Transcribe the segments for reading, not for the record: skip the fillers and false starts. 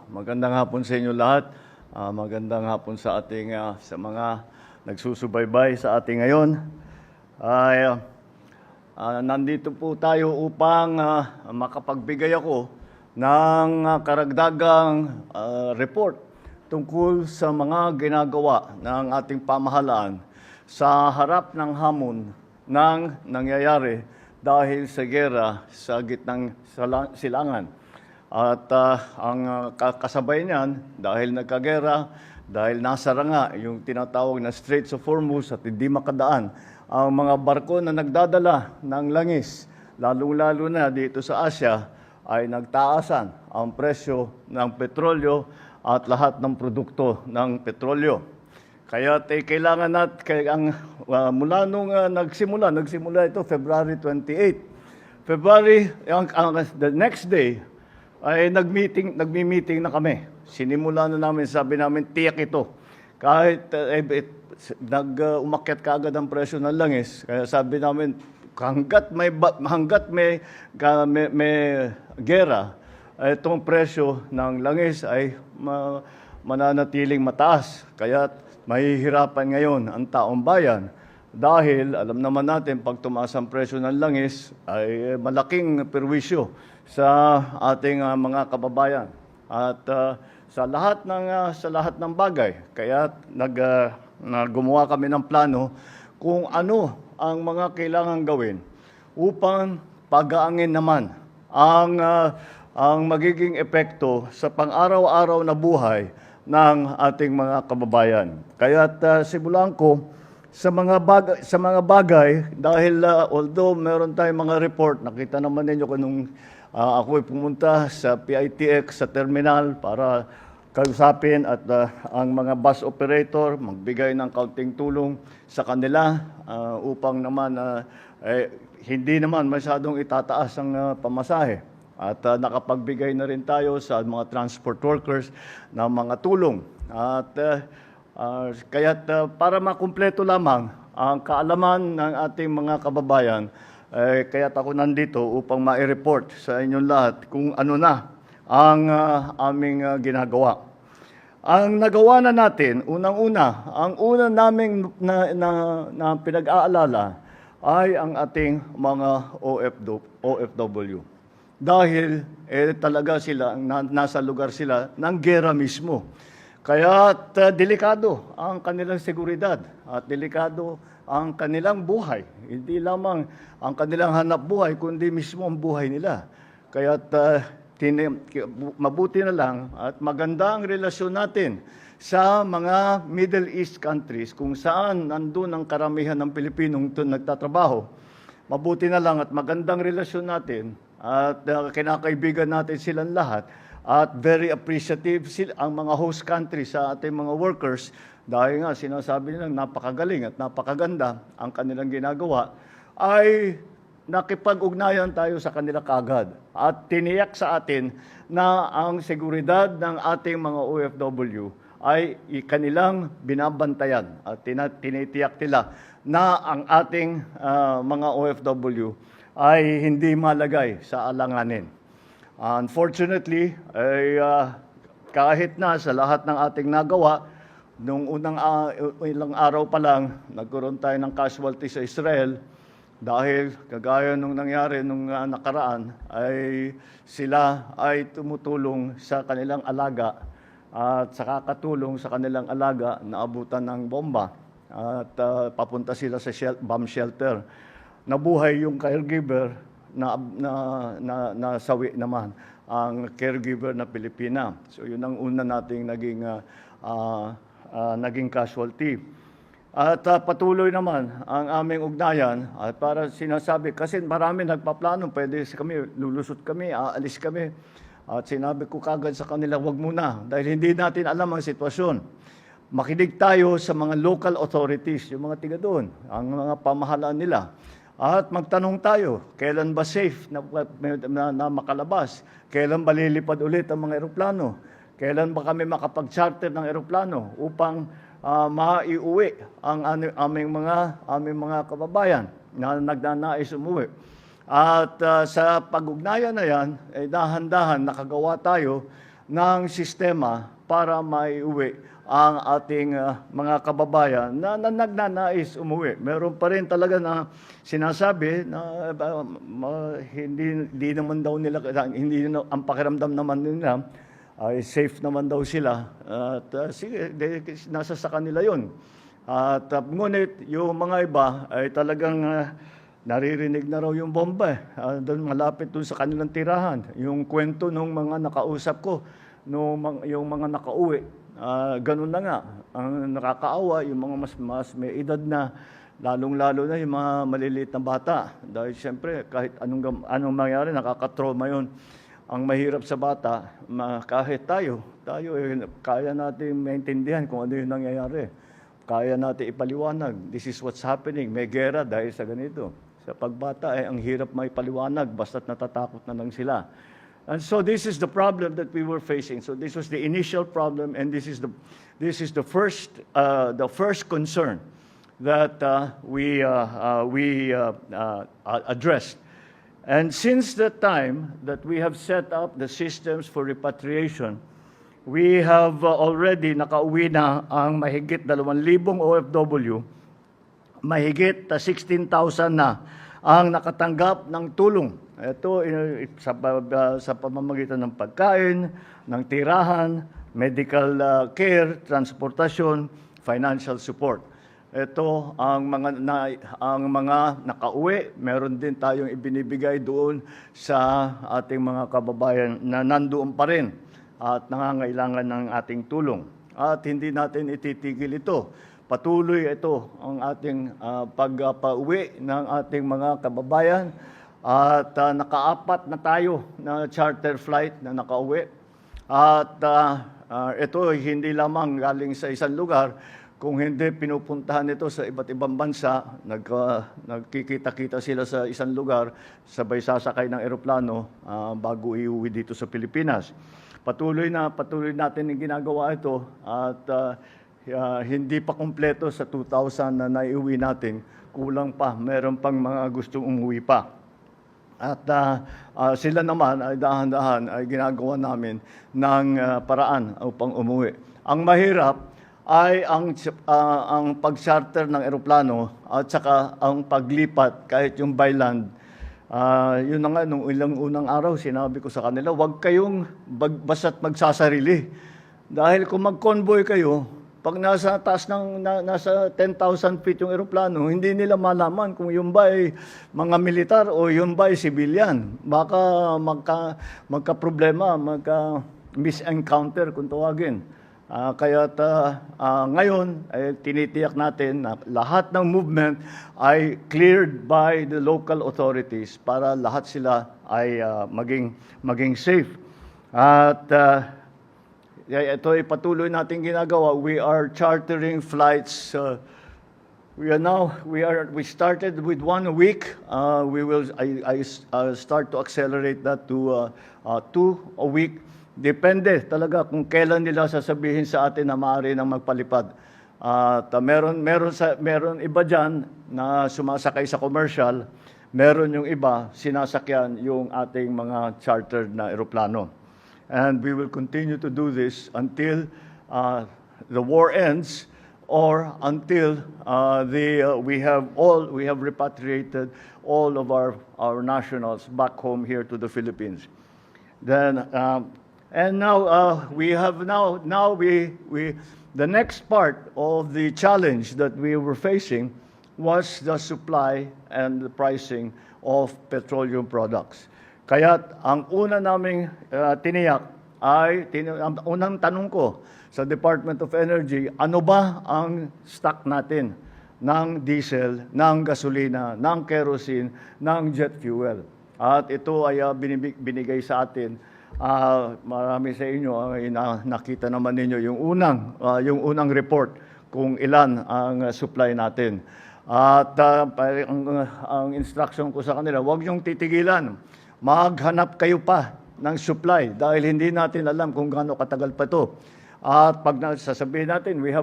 Magandang hapon sa inyo lahat. Magandang hapon sa ating sa mga nagsusubaybay sa ating ngayon. Nandito po tayo upang makapagbigay ako ng karagdagang report tungkol sa mga ginagawa ng ating pamahalaan sa harap ng hamon ng nangyayari dahil sa giyera sa gitnang silangan. At ang kasabay niyan, dahil nagkagera, dahil nasara nga yung tinatawag na Straits of Hormuz at hindi makadaan ang mga barko na nagdadala ng langis, lalong-lalo na dito sa Asia, ay nagtaasan ang presyo ng petrolyo at lahat ng produkto ng petrolyo. Kaya kailangan natin, mula nung nagsimula ito February 28. The next day, ay nagmi-meeting na kami. Sinimula na namin, sabi namin, tiyak ito. Kahit umakyat kaagad ang presyo ng langis, kaya sabi namin, hanggat may gera, itong presyo ng langis ay mananatiling mataas. Kaya mahihirapan ngayon ang taong bayan. Dahil alam naman natin, pag tumaas ang presyo ng langis, ay malaking perwisyo sa ating mga kababayan. At sa lahat ng bagay, kaya gumawa kami ng plano kung ano ang mga kailangan gawin upang pagaangin naman ang magiging epekto sa pang-araw-araw na buhay ng ating mga kababayan. Kaya simulan ko sa mga bagay dahil although meron tayong mga report, nakita naman ninyo kung nung ako'y pumunta sa PITX sa terminal para kausapin at ang mga bus operator, magbigay ng kaunting tulong sa kanila upang naman hindi naman masyadong itataas ang pamasahe. At nakapagbigay na rin tayo sa mga transport workers ng mga tulong. At para makumpleto lamang ang kaalaman ng ating mga kababayan, kaya't ako nandito upang ma-report sa inyong lahat kung ano na ang aming ginagawa. Ang nagawa na natin, unang-una, ang una naming na pinag-aalala ay ang ating mga OFW. Dahil talaga sila, nasa lugar sila ng giyera mismo. Kaya delikado ang kanilang seguridad at delikado ang kanilang buhay. Hindi lamang ang kanilang hanap buhay, kundi mismo ang buhay nila. Kaya mabuti na lang at maganda ang relasyon natin sa mga Middle East countries kung saan nandun ang karamihan ng Pilipinong nagtatrabaho. Mabuti na lang at magandang relasyon natin at kinakaibigan natin silang lahat. At very appreciative ang mga host countries sa ating mga workers dahil nga sinasabi nilang napakagaling at napakaganda ang kanilang ginagawa, ay nakipag-ugnayan tayo sa kanila kaagad at tiniyak sa atin na ang seguridad ng ating mga OFW ay kanilang binabantayan at tinitiyak nila na ang ating mga OFW ay hindi malagay sa alanganin. Unfortunately, kahit na sa lahat ng ating nagawa, nung ilang araw pa lang, nagkaroon tayo ng casualty sa Israel dahil kagaya nung nangyari nung nakaraan, ay sila ay tumutulong sa kanilang alaga at sa kakatulong sa kanilang alaga na abutan ng bomba at papunta sila sa bomb shelter. Nabuhay yung caregiver, nasawi naman ang caregiver na Pilipina. So yun ang una nating naging casualty. At patuloy naman ang aming ugnayan at para sinasabi, kasi marami nagpaplano, pwede kami, lulusot kami, aalis kami. At sinabi ko kagad sa kanila, wag muna, dahil hindi natin alam ang sitwasyon. Makinig tayo sa mga local authorities, yung mga tiga doon, ang mga pamahalaan nila. At magtanong tayo, kailan ba safe na makalabas? Kailan ba lilipad ulit ang mga eroplano? Kailan ba kami makapag-charter ng eroplano upang maiuwi ang aming mga kababayan na nagnanais umuwi? At sa pag-ugnayan na yan, dahan-dahan nakagawa tayo ng sistema para maiuwi ang ating mga kababayan na nagnanais umuwi. Meron pa rin talaga na sinasabi na hindi naman daw nila, ang pakiramdam naman nila ay safe naman daw sila. At sige, nasa sa kanila yun. At ngunit yung mga iba ay talagang naririnig na raw yung bomba. Doon malapit doon sa kanilang tirahan. Yung kwento ng mga nakausap ko, yung mga nakauwi, ganun na nga. Ang nakakaawa, yung mga mas may edad na, lalong-lalo na yung mga maliliit na bata. Dahil siyempre, kahit anong mangyari, nakakatrauma yun. Ang mahirap sa bata, kahit tayo kaya natin maintindihan kung ano yung nangyayari. Kaya natin ipaliwanag, this is what's happening, may gera dahil sa ganito. Sa pagbata, ang hirap maipaliwanag, basta't natatakot na lang sila. And so this is the problem that we were facing. So this was the initial problem, and this is the first concern that we addressed. And since the time that we have set up the systems for repatriation, we have already nakauwi na ang mahigit 2,000 OFW, mahigit 16,000 na ang nakatanggap ng tulong. Ito sa pamamagitan ng pagkain, ng tirahan, medical care, transportasyon, financial support. Ito ang mga nakauwi, meron din tayong ibinibigay doon sa ating mga kababayan na nandoon pa rin at nangangailangan ng ating tulong. At hindi natin ititigil ito. Patuloy ito ang ating pagpauwi ng ating mga kababayan at nakaapat na tayo na charter flight na nakauwi. At ito hindi lamang galing sa isang lugar, kung hindi pinupuntahan ito sa iba't ibang bansa, nagkikita-kita sila sa isang lugar, sabay sasakay ng eroplano bago iuwi dito sa Pilipinas. Patuloy natin yung ginagawa ito at hindi pa kumpleto sa 2,000 na naiuwi natin, kulang pa, meron pang mga gustong umuwi pa. At sila naman ay dahan-dahan ay ginagawa namin ng paraan upang umuwi. Ang mahirap ay ang pag-charter ng eroplano at saka ang paglipat kahit yung by land. Yun na nga, nung ilang unang araw, sinabi ko sa kanila, huwag kayong basta't magsasarili. Dahil kung mag-convoy kayo, pag nasa taas nasa 10,000 feet yung eroplano, hindi nila malaman kung yung ba ay mga militar o yung ba ay civilian. Baka magka-problema, magka-misencounter kung tawagin. Ngayon ay tinitiyak natin na lahat ng movement ay cleared by the local authorities para lahat sila ay maging safe. At ito ay patuloy natin ginagawa. We are chartering flights. We started with 1 a week. I start to accelerate that to 2 a week. Depende talaga kung kailan nila sasabihin sa atin na maaari nang magpalipad. At meron iba diyan na sumasakay sa commercial, meron yung iba sinasakyan yung ating mga chartered na eroplano. And we will continue to do this until the war ends or until we have repatriated all of our nationals back home here to the Philippines. Then and now the next part of the challenge that we were facing was the supply and the pricing of petroleum products. Kaya't ang una naming tiniyak ay, ang unang tanong ko sa Department of Energy, ano ba ang stock natin ng diesel, ng gasolina, ng kerosene, ng jet fuel? At ito ay binigay sa atin. Marami sa inyo ay nakita naman ninyo yung unang report kung ilan ang supply natin. At ang instruction ko sa kanila, huwag niyong titigilan. Maghanap kayo pa ng supply dahil hindi natin alam kung gaano katagal pa ito. At pag sasabihin natin, we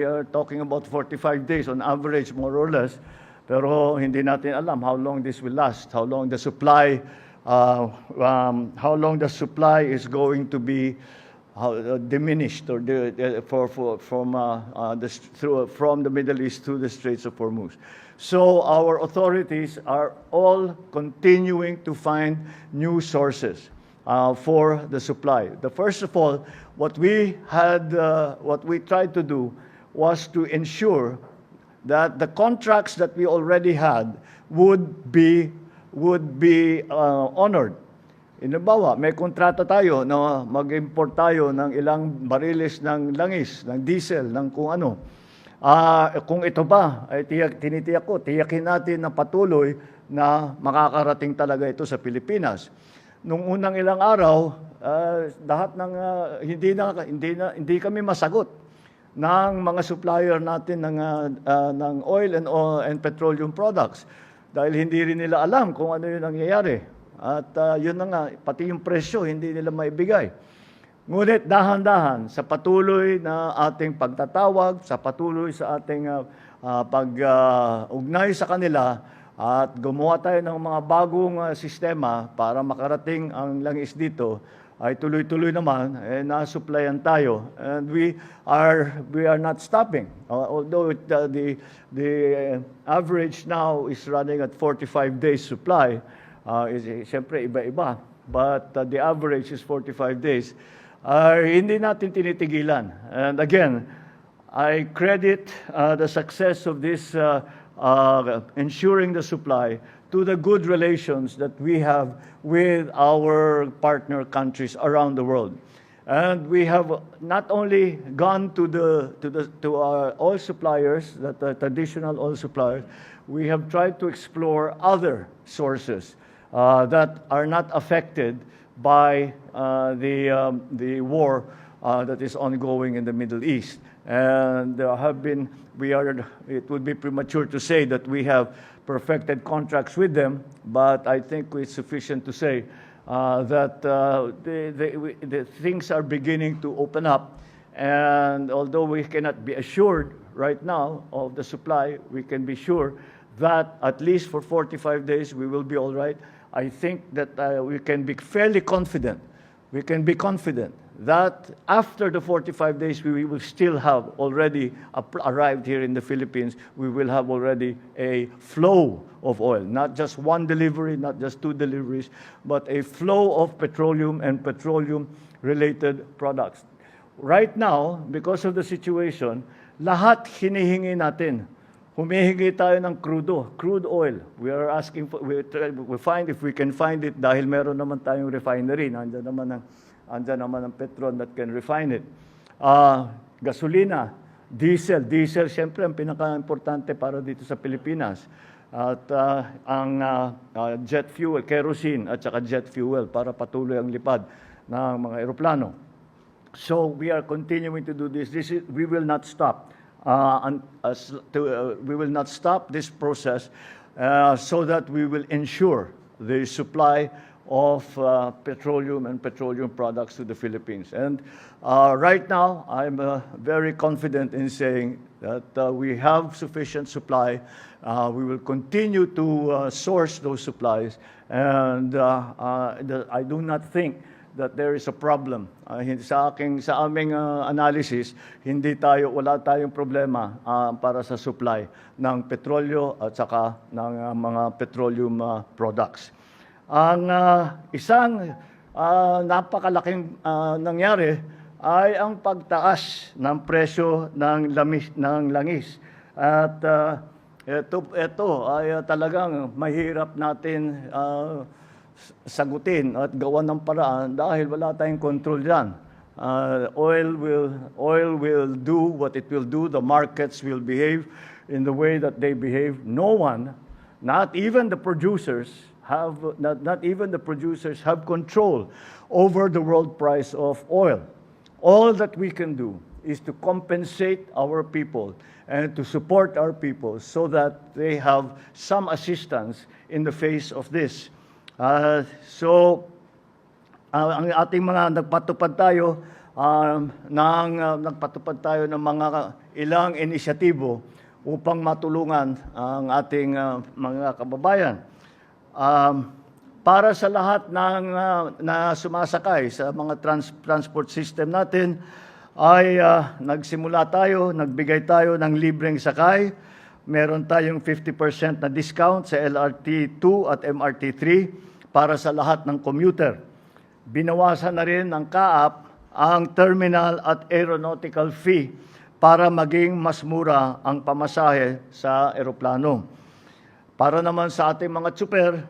are talking about 45 days on average, more or less. Pero hindi natin alam how long this will last, how long the supply how long the supply is going to be diminished or from the Middle East to the Straits of Hormuz. So our authorities are all continuing to find new sources for the supply. First of all, what we tried to do was to ensure that the contracts that we already had would be honored. Halimbawa, may kontrata tayo na mag-import tayo ng ilang bariles ng langis, ng diesel, ng kung ano. Kung ito ba, ay tiyakin natin na patuloy na makakarating talaga ito sa Pilipinas. Nung unang ilang araw, lahat ng hindi kami masagot ng mga supplier natin ng oil and petroleum products dahil hindi rin nila alam kung ano yung nangyayari. At yun na nga, pati yung presyo hindi nila maibigay. Ngunit dahan-dahan sa patuloy na ating pagtatawag, sa patuloy sa ating pag-ugnay sa kanila at gumawa tayo ng mga bagong sistema para makarating ang langis dito, ay tuloy-tuloy naman, nasupplyan tayo. And we are not stopping. Although the average now is running at 45 days supply, siyempre iba-iba, but the average is 45 days. Hindi natin tinitigilan. And again, I credit the success of this ensuring the supply to the good relations that we have with our partner countries around the world. And we have not only gone to our oil suppliers, the traditional oil suppliers, we have tried to explore other sources that are not affected by the war that is ongoing in the Middle East. And it would be premature to say that we have perfected contracts with them, but I think it's sufficient to say that the things are beginning to open up. And although we cannot be assured right now of the supply, we can be sure that at least for 45 days we will be all right. I think that we can be fairly confident. We can be confident that after the 45 days, we will still have already arrived here in the Philippines. We will have already a flow of oil, not just one delivery, not just two deliveries, but a flow of petroleum and petroleum-related products. Right now, because of the situation, lahat hinihingi natin. Humihingi tayo ng crude oil. We are asking for, we find if we can find it dahil meron naman tayong refinery. Andyan naman ang Petron that can refine it. Gasolina, diesel, siyempre ang pinaka-importante para dito sa Pilipinas. At ang jet fuel, kerosene at saka jet fuel para patuloy ang lipad ng mga eroplano. So we are continuing to do this. We will not stop. We will not stop this process so that we will ensure the supply of petroleum and petroleum products to the Philippines. And right now, I'm very confident in saying that we have sufficient supply. We will continue to source those supplies. And I do not think that there is a problem. Sa aming analysis, wala tayong problema para sa supply ng petrolyo at saka ng mga petroleum products. Ang isang napakalaking nangyari ay ang pagtaas ng presyo ng langis. At ito ay talagang mahirap natin sagutin at gawan ng paraan dahil wala tayong control diyan. Oil will do what it will do. The markets will behave in the way that they behave. No one, not even the producers have control over the world price of oil. All that we can do is to compensate our people and to support our people so that they have some assistance in the face of this. Ang ating mga nagpatupad tayo ng mga ilang inisyatibo upang matulungan ang ating mga kababayan. para sa lahat ng na sumasakay sa mga transport system natin ay nagsimula tayo, nagbigay tayo ng libreng sakay. Meron tayong 50% na discount sa LRT 2 at MRT 3 para sa lahat ng commuter. Binawasan na rin ng CAAP ang terminal at aeronautical fee para maging mas mura ang pamasahe sa eroplano. Para naman sa ating mga tsuper,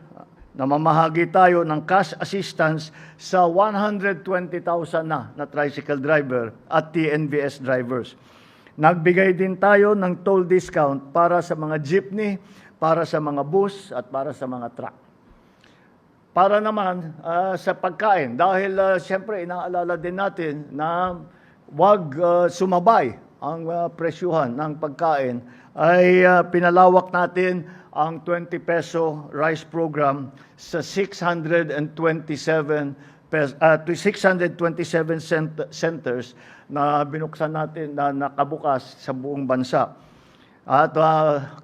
namamahagi tayo ng cash assistance sa 120,000 na tricycle driver at TNVS drivers. Nagbigay din tayo ng toll discount para sa mga jeepney, para sa mga bus at para sa mga truck. Para naman sa pagkain, dahil siyempre inaalala din natin na huwag sumabay ang presyuhan ng pagkain, ay pinalawak natin ang 20 peso rice program sa 627 centers na binuksan natin na nakabukas sa buong bansa. At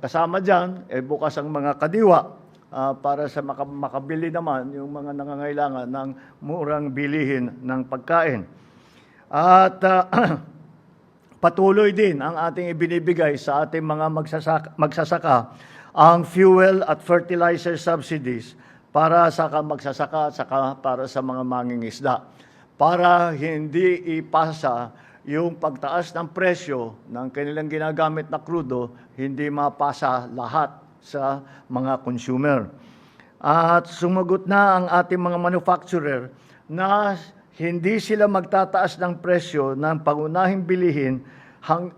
kasama dyan, bukas ang mga kadiwa para sa makabili naman yung mga nangangailangan ng murang bilihin ng pagkain. At patuloy din ang ating ibinibigay sa ating mga magsasaka ang fuel at fertilizer subsidies para sa magsasaka at saka para sa mga mangingisda. Para hindi ipasa yung pagtaas ng presyo ng kanilang ginagamit na krudo, hindi mapasa lahat sa mga consumer. At sumagot na ang ating mga manufacturer na hindi sila magtataas ng presyo ng pangunahing bilihin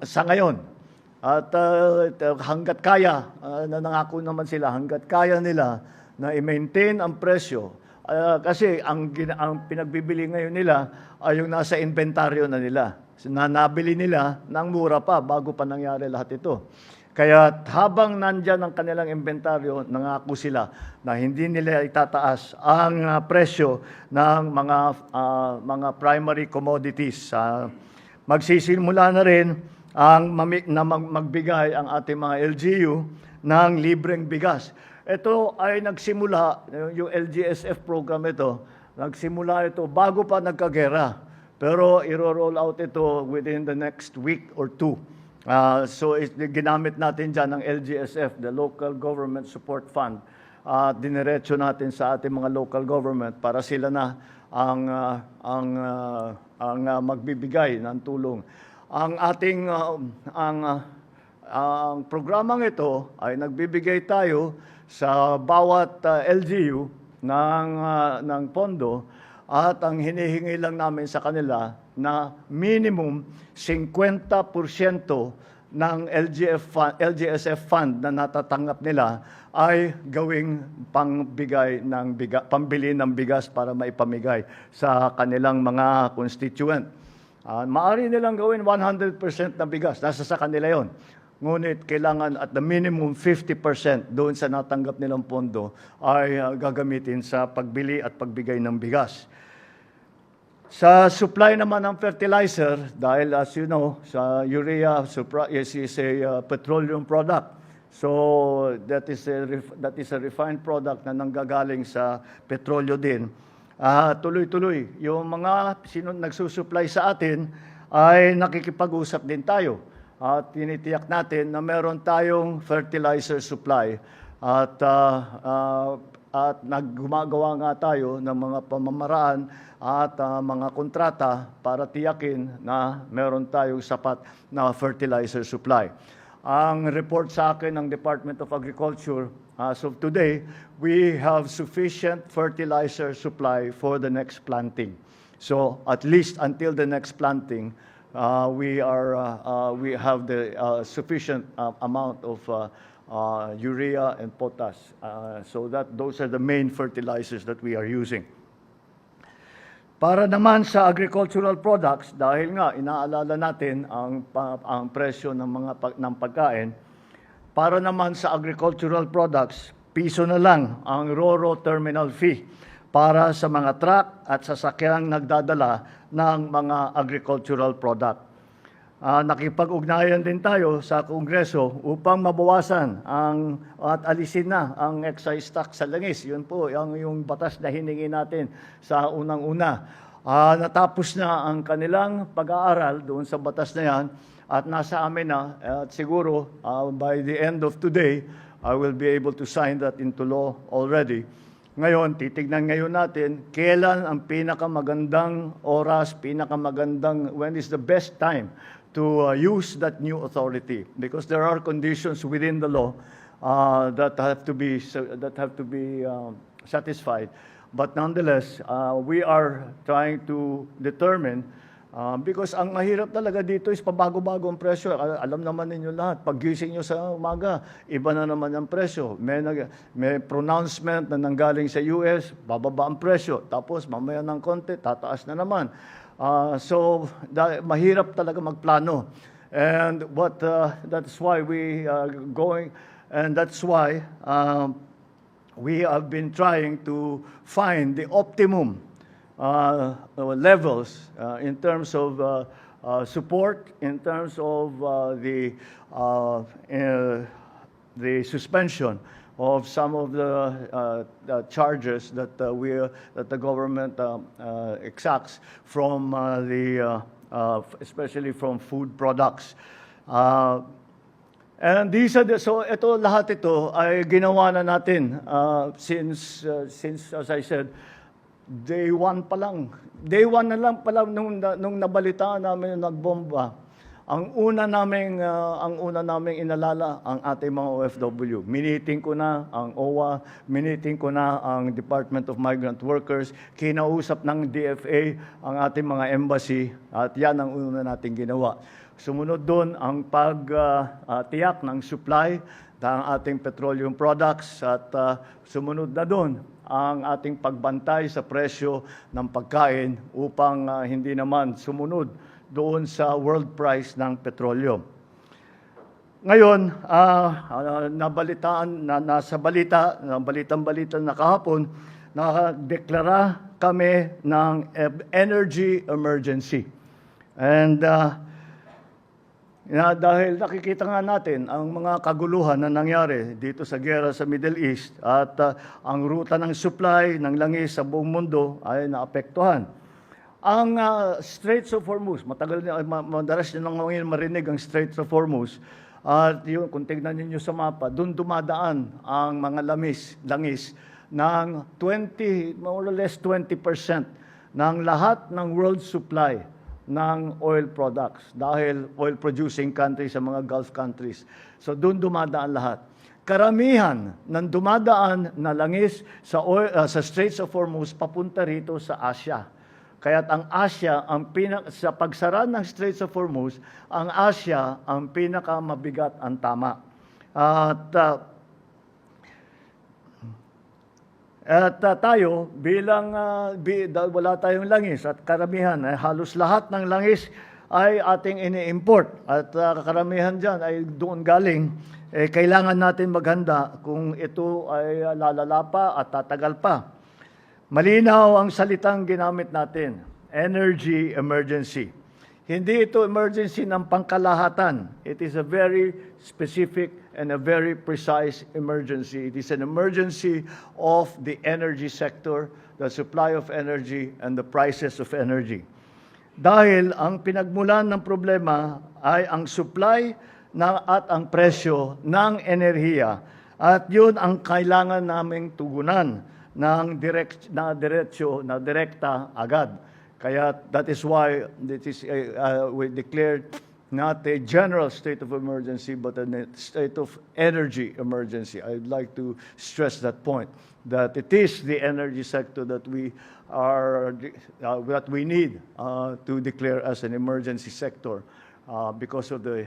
sa ngayon. At hanggat kaya, nangako naman sila, hanggat kaya nila na i-maintain ang presyo. Kasi ang pinagbibili ngayon nila ay yung nasa inventaryo na nila. Nabili nila ng mura pa bago pa nangyari lahat ito. Kaya habang nandyan ang kanilang inventaryo, nangako sila na hindi nila itataas ang presyo ng mga primary commodities. Magsisimula na rin magbigay ang ating mga LGU ng libreng bigas. Ito ay nagsimula, yung LGSF program ito, nagsimula ito bago pa nagkagera. Pero i-roll out ito within the next week or two. So ginamit natin dyan ng LGSF, the Local Government Support Fund. Diniretso natin sa ating mga local government para sila na ang magbibigay ng tulong. Ang ating ang programang ito ay nagbibigay tayo sa bawat LGU ng pondo, at ang hinihingi lang namin sa kanila na minimum 50% ng LGSF fund na natatanggap nila ay gawing pambili ng bigas para maipamigay sa kanilang mga constituent. Maaari nilang gawin 100% na bigas, nasa sa kanila yon. Ngunit kailangan at the minimum 50% doon sa natanggap nilang pondo ay gagamitin sa pagbili at pagbigay ng bigas. Sa supply naman ng fertilizer, dahil as you know, sa urea is a petroleum product. So that is a refined product na nanggagaling sa petrolyo din. Tuloy-tuloy, yung mga nagsusupply sa atin ay nakikipag-usap din tayo. At tinitiyak natin na meron tayong fertilizer supply at gumagawa nga tayo ng mga pamamaraan at mga kontrata para tiyakin na meron tayong sapat na fertilizer supply. Ang report sa akin ng Department of Agriculture, as of today, we have sufficient fertilizer supply for the next planting. So at least until the next planting, we have the sufficient amount of urea and potash. So those are the main fertilizers that we are using. Para naman sa agricultural products, dahil nga inaalala natin ang presyo ng pagkain, para naman sa agricultural products, piso na lang ang RoRo terminal fee para sa mga truck at sasakyang nagdadala ng mga agricultural product. nakipag-ugnayan din tayo sa Kongreso upang mabawasan at alisin na ang excise tax sa langis. Yun po yung batas na hiningi natin sa unang-una. Natapos na ang kanilang pag-aaral doon sa batas na yan at nasa amin na at siguro by the end of today, I will be able to sign that into law already. Ngayon, titignan ngayon natin kailan ang pinakamagandang oras, when is the best time to use that new authority, because there are conditions within the law that have to be satisfied. But nonetheless, we are trying to determine, because ang mahirap talaga dito is pabago-bago ang presyo. Alam naman ninyo lahat, paggising nyo sa umaga, iba na naman ang presyo. May pronouncement na nanggaling sa US, bababa ang presyo. Tapos mamaya ng konti, tataas na naman. So mahirap talaga magplano, and that's why we are going, and that's why we have been trying to find the optimum levels in terms of support, in terms of the suspension of some of the charges that the government exacts from especially from food products. And these are so lahat ito ay ginawa na natin since as I said, day one na lang pala nung nabalitaan namin yung nagbomba. Ang una naming inalala ang ating mga OFW. Miniting ko na ang OWA, miniting ko na ang Department of Migrant Workers, kinausap ng DFA ang ating mga embassy, at yan ang una nating ginawa. Sumunod doon ang pagtiyak ng supply ng ating petroleum products, at sumunod na doon ang ating pagbantay sa presyo ng pagkain upang hindi naman sumunod doon sa world price ng petrolyo. Ngayon, nasa balitang-balita na kahapon, nakadeklara kami ng energy emergency. And dahil nakikita nga natin ang mga kaguluhan na nangyari dito sa giyera sa Middle East, at ang ruta ng supply ng langis sa buong mundo ay naapektuhan. Ang Straits of Hormuz, madalas nyo nang marinig ang Straits of Hormuz, at yun, kung tignan niyo sa mapa, doon dumadaan ang mga langis ng more or less 20% ng lahat ng world supply ng oil products, dahil oil-producing countries sa mga Gulf countries. So doon dumadaan lahat. Karamihan ng dumadaan na langis sa Straits of Hormuz papunta rito sa Asia. Kaya't ang Asia, sa pagsara ng Straits of Hormuz, ang Asia ang pinakamabigat ang tama. At tayo, wala tayong langis, at karamihan, halos lahat ng langis ay ating ini-import. At karamihan dyan ay doon galing. Kailangan natin maghanda kung ito ay lalala pa at tatagal pa. Malinaw ang salitang ginamit natin, energy emergency. Hindi ito emergency ng pangkalahatan. It is a very specific and a very precise emergency. It is an emergency of the energy sector, the supply of energy, and the prices of energy. Dahil ang pinagmulan ng problema ay ang supply at ang presyo ng enerhiya. At yun ang kailangan naming tugunan ng direkta agad. Kaya that is why we declared not a general state of emergency, but a state of energy emergency. I'd like to stress that point, that it is the energy sector that we need to declare as an emergency sector because of the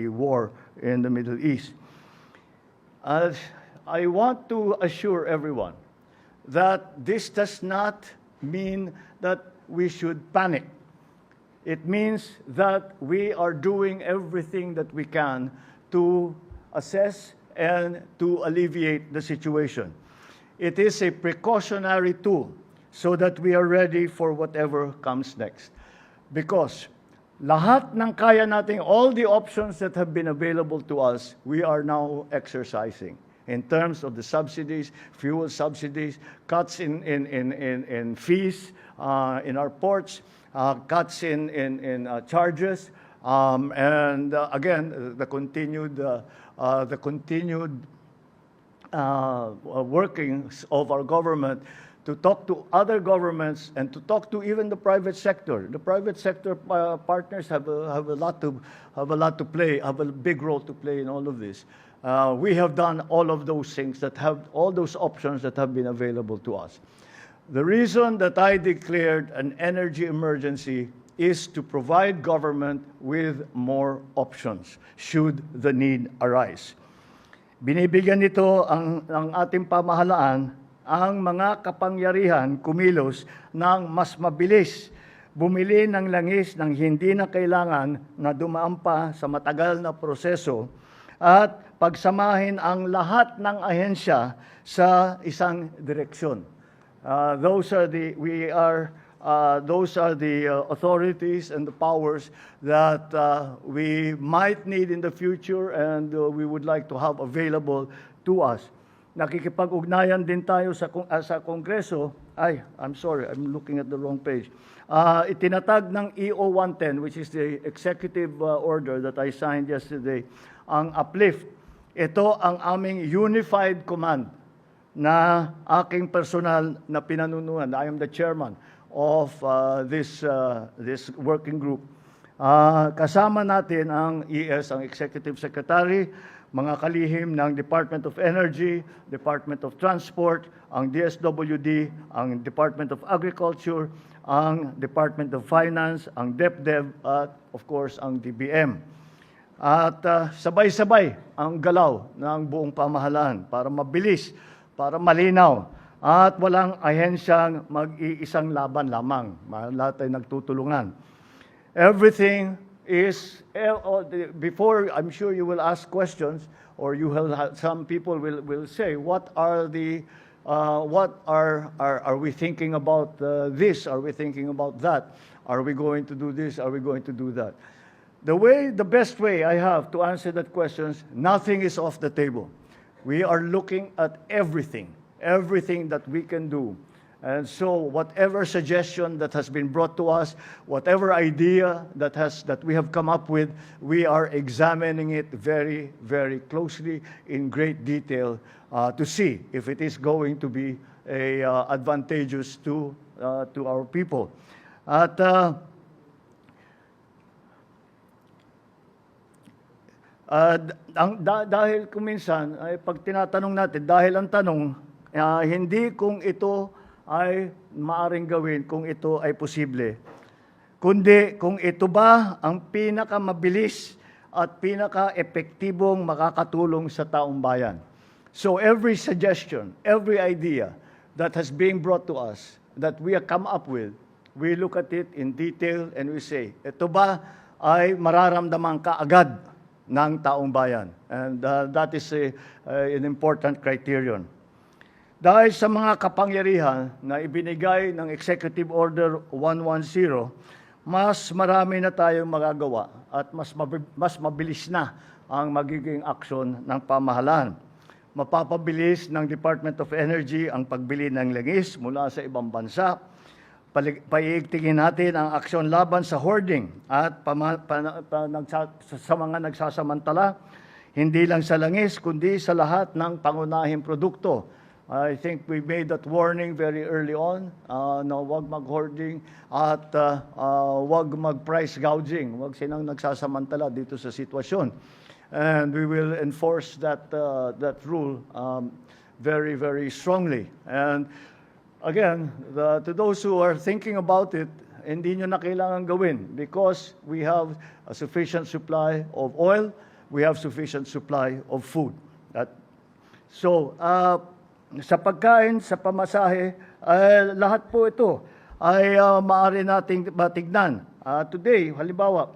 war in the Middle East. I want to assure everyone that this does not mean that we should panic. It means that we are doing everything that we can to assess and to alleviate the situation. It is a precautionary tool so that we are ready for whatever comes next. Because Lahat ng kaya nating, all the options that have been available to us, we are now exercising in terms of the subsidies, fuel subsidies, cuts in fees in our ports, cuts in charges, and again, the continued workings of our government to talk to other governments and to talk to even the private sector. The private sector partners have a lot to play, have a big role to play in all of this. We have done all of those things that have all those options that have been available to us. The reason that I declared an energy emergency is to provide government with more options should the need arise. Binibigyan nito ang ating pamahalaan ang mga kapangyarihan kumilos ng mas mabilis, bumili ng langis ng hindi na kailangan na dumaan pa sa matagal na proseso at pagsamahin ang lahat ng ahensya sa isang direksyon. Those are the authorities and the powers that we might need in the future and we would like to have available to us. Nakikipag-ugnayan din tayo sa Kongreso. I'm sorry, I'm looking at the wrong page. Itinatag ng EO 110, which is the executive order that I signed yesterday, ang uplift. Ito ang aming unified command na aking personal na pinanunuan. I am the chairman of this working group. Kasama natin ang ES, ang Executive Secretary, mga kalihim ng Department of Energy, Department of Transport, ang DSWD, ang Department of Agriculture, ang Department of Finance, ang DepDev, at of course ang DBM. At sabay-sabay ang galaw ng buong pamahalaan para mabilis, para malinaw, at walang ahensyang mag-iisang laban lamang. Lahat ay nagtutulungan. Everything is, before I'm sure you will ask questions, or you will have, some people will say, what are we thinking about this? Are we thinking about that? Are we going to do this? Are we going to do that? The best way I have to answer that question, nothing is off the table. We are looking at everything that we can do. And so whatever suggestion that has been brought to us, whatever idea that we have come up with, we are examining it very, very closely in great detail to see if it is going to be advantageous to our people. At dahil kuminsan ay pag tinatanong natin, dahil ang tanong hindi kung ito ay maaring gawin, kung ito ay posible, kundi kung ito ba ang pinakamabilis at pinaka-epektibong makakatulong sa taong bayan. So every suggestion, every idea that has been brought to us, that we have come up with, we look at it in detail and we say, ito ba ay mararamdaman kaagad ng taong bayan? And that is an important criterion. Dahil sa mga kapangyarihan na ibinigay ng Executive Order 110, mas marami na tayong magagawa at mas mabilis na ang magiging aksyon ng pamahalaan. Mapapabilis ng Department of Energy ang pagbili ng langis mula sa ibang bansa. Paiigtingin natin ang aksyon laban sa hoarding at sa mga nagsasamantala, hindi lang sa langis, kundi sa lahat ng pangunahing produkto. I think we made that warning very early on, na wag mag-hoarding at wag mag-price gouging. Wag silang nagsasamantala dito sa sitwasyon. And we will enforce that rule very, very strongly. And again, to those who are thinking about it, hindi nyo na kailangan gawin because we have a sufficient supply of oil, we have sufficient supply of food. Sa pagkain, sa pamasahe, lahat po ito ay maaari nating matignan. Today, halimbawa,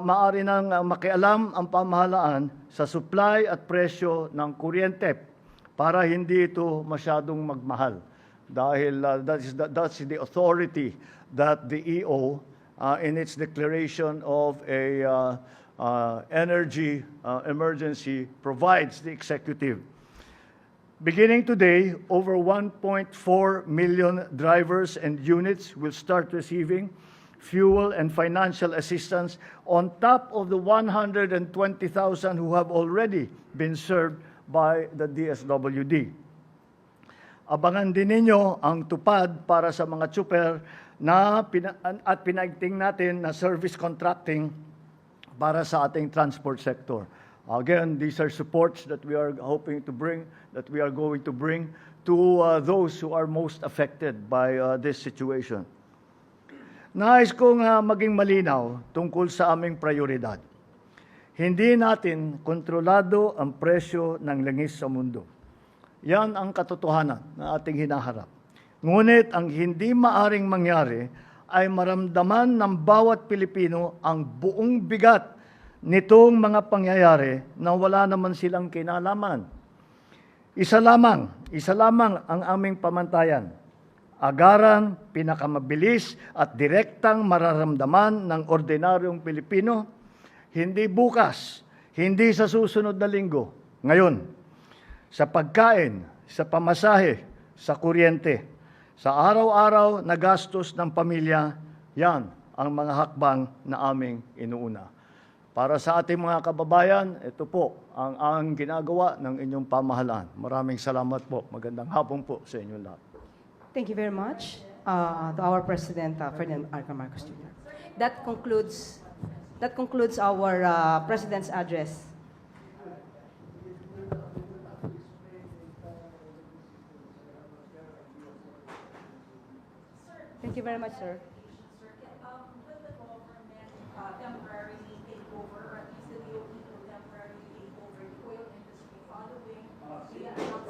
maaari nang makialam ang pamahalaan sa supply at presyo ng kuryente para hindi ito masyadong magmahal. Dahil that's the authority that the EO in its declaration of a energy emergency provides the executive. Beginning today, over 1.4 million drivers and units will start receiving fuel and financial assistance on top of the 120,000 who have already been served by the DSWD. Abangan din ninyo ang tupad para sa mga tsuper at pinaigting natin na service contracting para sa ating transport sector. Again, these are supports that we are hoping to bring, that we are going to bring to those who are most affected by this situation. Nais kong maging malinaw tungkol sa aming prioridad. Hindi natin kontrolado ang presyo ng langis sa mundo. Yan ang katotohanan na ating hinaharap. Ngunit ang hindi maaring mangyari ay maramdaman ng bawat Pilipino ang buong bigat nitong mga pangyayari na wala naman silang kinalaman. Isa lamang ang aming pamantayan. Agaran, pinakamabilis at direktang mararamdaman ng ordinaryong Pilipino, hindi bukas, hindi sa susunod na linggo, ngayon, sa pagkain, sa pamasahe, sa kuryente, sa araw-araw na gastos ng pamilya, yan ang mga hakbang na aming inuuna. Para sa ating mga kababayan, ito po ang ginagawa ng inyong pamahalaan. Maraming salamat po. Magandang hapon po sa inyong lahat. Thank you very much to our President, Ferdinand R. Marcos Jr. That concludes our President's address. Thank you very much, sir. Will the government temporarily take over, or at least the DOE will temporarily take over the oil industry following the announcement